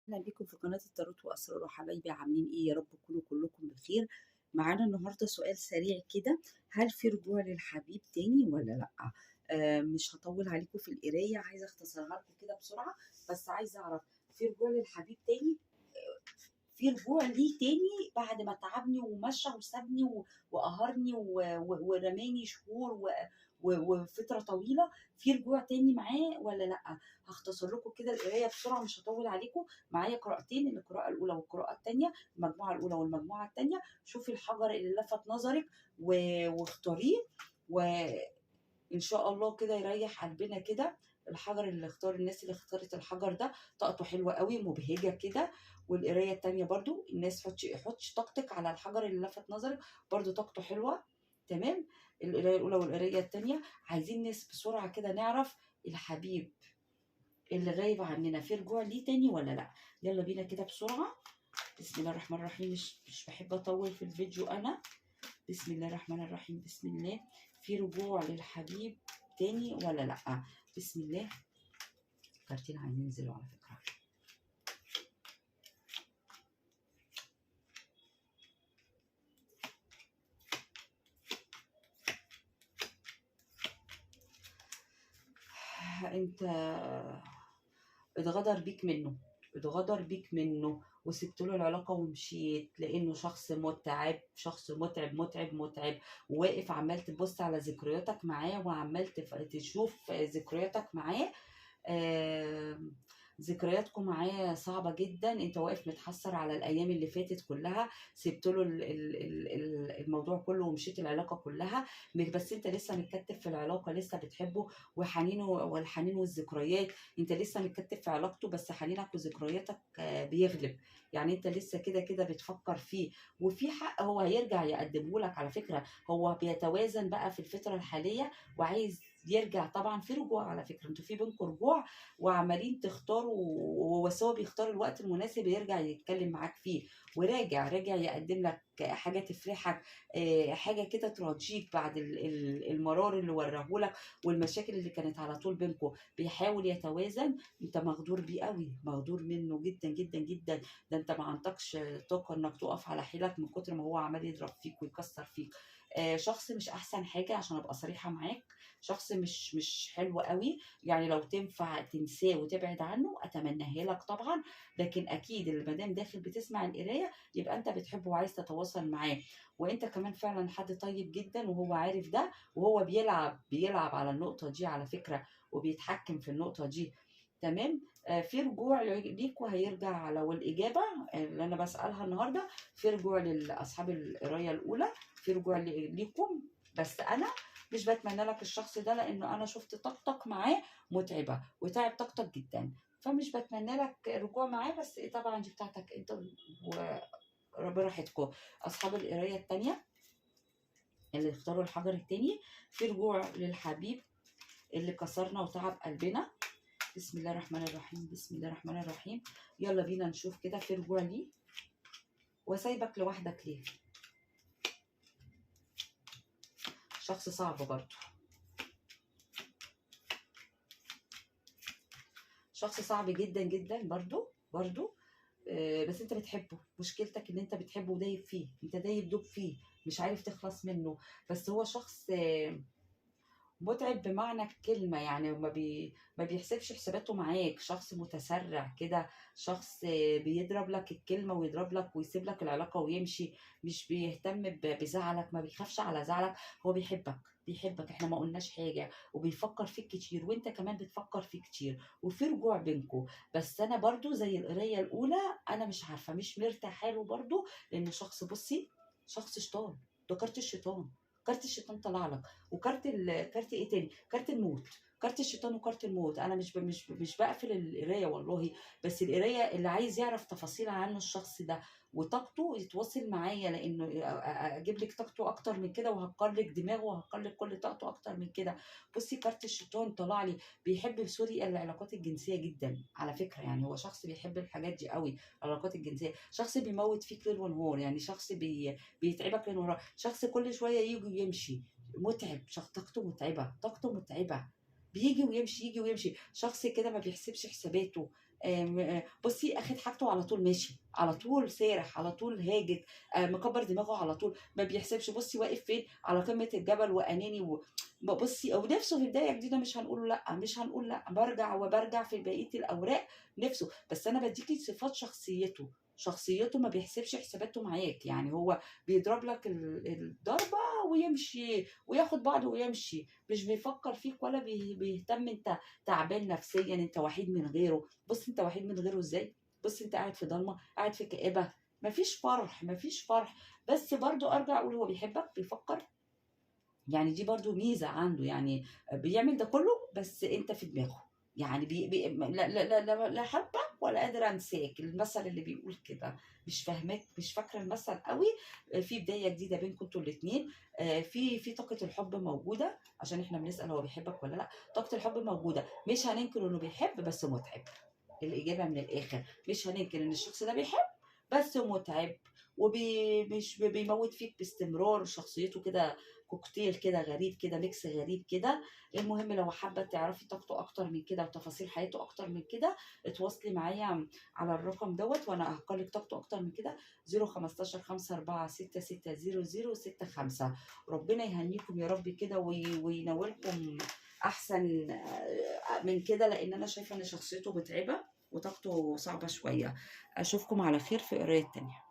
أهلا بيكم في قناة التاروت وأسرار وحبايبي، عاملين إيه؟ يا رب تكونوا كلكم بخير. معانا النهاردة سؤال سريع كده، هل في رجوع للحبيب تاني ولا لأ؟ مش هطول عليكم في القراية، عايزة أختصرها لكم كده بسرعة. بس عايزة أعرف، في رجوع للحبيب تاني؟ في رجوع ليه تاني بعد ما تعبني ومشى وسابني وقهرني ورماني شهور وفترة طويلة؟ في رجوع تاني معاه ولا لأ؟ هختصر لكم كده القراية بسرعة، مش هطول عليكم. معايا قراءتين، القراءة الأولى والقراءة التانية، المجموعة الأولى والمجموعة التانية. شوفي الحجر اللي لفت نظرك واختاريه، ان شاء الله كده يريح قلبنا كده. الحجر اللي اختار، الناس اللي اختارت الحجر ده طاقته حلوه قوي مبهجه كده. والقرايه التانيه برضو الناس حطي طاقتك على الحجر اللي لفت نظرك، برضو طاقته حلوه. تمام. القرايه الاولى والقرايه التانيه. عايزين ناس بسرعه كده نعرف الحبيب اللي غايب عننا في رجوع ليه تاني ولا لا. يلا بينا كده بسرعه. بسم الله الرحمن الرحيم. مش بحب اطول في الفيديو انا. بسم الله الرحمن الرحيم. بسم الله. في رجوع للحبيب تاني ولا لأ؟ بسم الله. كارتين عايزين ينزلوا على فكرة. انت اتغدر بيك منه، اتغدر بيك منه وسبت له العلاقة ومشيت، لأنه شخص متعب، شخص متعب متعب متعب. واقف عمال تبص على ذكرياتك معاه، وعمال تشوف ذكرياتك معاه. آم، ذكرياتكم معاه صعبة جدا. انت واقف متحسر على الأيام اللي فاتت كلها، سبت له الموضوع كله ومشيت العلاقة كلها. بس انت لسه متكتف في العلاقة، لسه بتحبه، وحنينه والحنين والذكريات. انت لسه متكتف في علاقته، بس حنينك وذكرياتك بيغلب. يعني انت لسه كده كده بتفكر فيه، وفي حق هو هيرجع يقدمه لك على فكرة. هو بيتوازن بقى في الفترة الحالية وعايز يرجع. طبعا في رجوع على فكرة، انتوا في بينكم رجوع وعمالين تختاروا، بس هو بيختار الوقت المناسب يرجع يتكلم معاك فيه. راجع يقدم لك حاجة تفرحك، حاجة كده تراضيك بعد المرار اللي وراهولك والمشاكل اللي كانت على طول بينكم. بيحاول يتوازن. انت مغدور بيه قوي، مغدور منه جدا جدا جدا. ده انت ما عندكش طاقة انك تقف على حيلك من كتر ما هو عمال يضرب فيك ويكسر فيك. شخص مش احسن حاجة عشان ابقى صريحة معاك. شخص مش حلو قوي. يعني لو تنفع تنساه وتبعد عنه اتمناها لك طبعا. لكن اكيد اللي مادام داخل بتسمع القرايه يبقى انت بتحبه وعايز تتواصل معاه. وانت كمان فعلا حد طيب جدا وهو عارف ده، وهو بيلعب على النقطه دي على فكره، وبيتحكم في النقطه دي. تمام. في رجوع ليك وهيرجع. لو الإجابة اللي أنا بسألها النهاردة، في رجوع لأصحاب القراية الأولى، في رجوع ليكم. بس أنا مش بتمنى لك الشخص ده، لانه انا شفت طاقتك معاه متعبه وتعب طاقتك جدا، فمش بتمنى لك رجوع معاه. بس طبعا دي بتاعتك انت وبراحتكم. اصحاب القرايه التانيه اللي اختاروا الحجر التاني، في رجوع للحبيب اللي كسرنا وتعب قلبنا. بسم الله الرحمن الرحيم. بسم الله الرحمن الرحيم. يلا بينا نشوف كده في رجوع ليه. وسايبك لوحدك ليه؟ شخص صعب برضه، شخص صعب جدا جدا برضو. بس انت بتحبه. مشكلتك ان انت بتحبه ودايب فيه، انت دايب دوب فيه، مش عارف تخلص منه. بس هو شخص متعب بمعنى الكلمة. يعني ما بيحسبش حساباته معاك. شخص متسرع كده، شخص بيضرب لك الكلمة ويضرب لك ويسيب لك العلاقة ويمشي. مش بيهتم بزعلك، ما بيخافش على زعلك. هو بيحبك، احنا ما قلناش حاجة. وبيفكر فيك كتير، وانت كمان بتفكر فيه كتير، وفي رجوع بينكم. بس انا برضو زي القراية الاولى، انا مش عارفة، مش مرتاحة له برضو. لانه شخص، بصي، شخص شيطان. ده كارت الشيطان. كارت الشيطان طلع لك. كارت ايه تاني؟ كارت الموت. كارت الشيطان وكارت الموت. انا مش بقفل القرايه والله. بس القرايه اللي عايز يعرف تفاصيل عنه الشخص ده وطاقته يتواصل معايا، لانه اجيب لك طاقته اكتر من كده، وهكر لك دماغه، وهكر لك كل طاقته اكتر من كده. بصي كارت الشيطان طلع لي. بيحب سوري العلاقات الجنسيه جدا على فكره. يعني هو شخص بيحب الحاجات دي قوي، العلاقات الجنسيه. شخص بيموت فيك ليل ونهار. يعني شخص بيتعبك ليل ونهار. شخص كل شويه يجي ويمشي. متعب. طاقته متعبة، طاقته متعبة. بيجي ويمشي، يجي ويمشي. شخص كده ما بيحسبش حساباته. بصي اخد حاجته على طول ماشي، على طول سارح، على طول هاجت، مكبر دماغه على طول، ما بيحسبش. بصي واقف فين؟ على قمه الجبل واناني بصي او نفسه في بدايه جديده، مش هنقول لا، مش هنقول لا، برجع وبرجع في بقيه الاوراق نفسه. بس انا بديكي صفات شخصيته، شخصيته ما بيحسبش حساباته معاك. يعني هو بيضرب لك الضربه ويمشي وياخد بعضه ويمشي، مش بيفكر فيك ولا بيهتم انت تعبان نفسيا، انت وحيد من غيره. بص انت وحيد من غيره ازاي؟ بص انت قاعد في ضلمه، قاعد في كآبه، مفيش فرح، مفيش فرح. بس برضو ارجع اقول هو بيحبك، بيفكر. يعني دي برضو ميزة عنده، يعني بيعمل ده كله بس انت في دماغه. يعني لا حبك ولا قادر انساك، المثل اللي بيقول كده. مش فاهماك، مش فاكره المثل قوي. في بدايه جديده بينكم انتوا الاثنين، في طاقه الحب موجوده، عشان احنا بنسال هو بيحبك ولا لا. طاقه الحب موجوده، مش هننكر انه بيحب بس متعب. الإجابة من الآخر، مش هننكر إن الشخص ده بيحب بس متعب، مش بيموت فيك باستمرار. شخصيته كده كوكتيل كده غريب كده، ميكس غريب كده. المهم لو حابة تعرفي طاقته أكتر من كده وتفاصيل حياته أكتر من كده، اتواصلي معايا على الرقم دوت وأنا هحكيلك طاقته أكتر من كده. 015 54 6600 65. ربنا يهنيكم يا رب كده وينولكم أحسن من كده، لان انا شايفه ان شخصيته متعبه وطاقته صعبه شويه. اشوفكم على خير في قرايه تانية.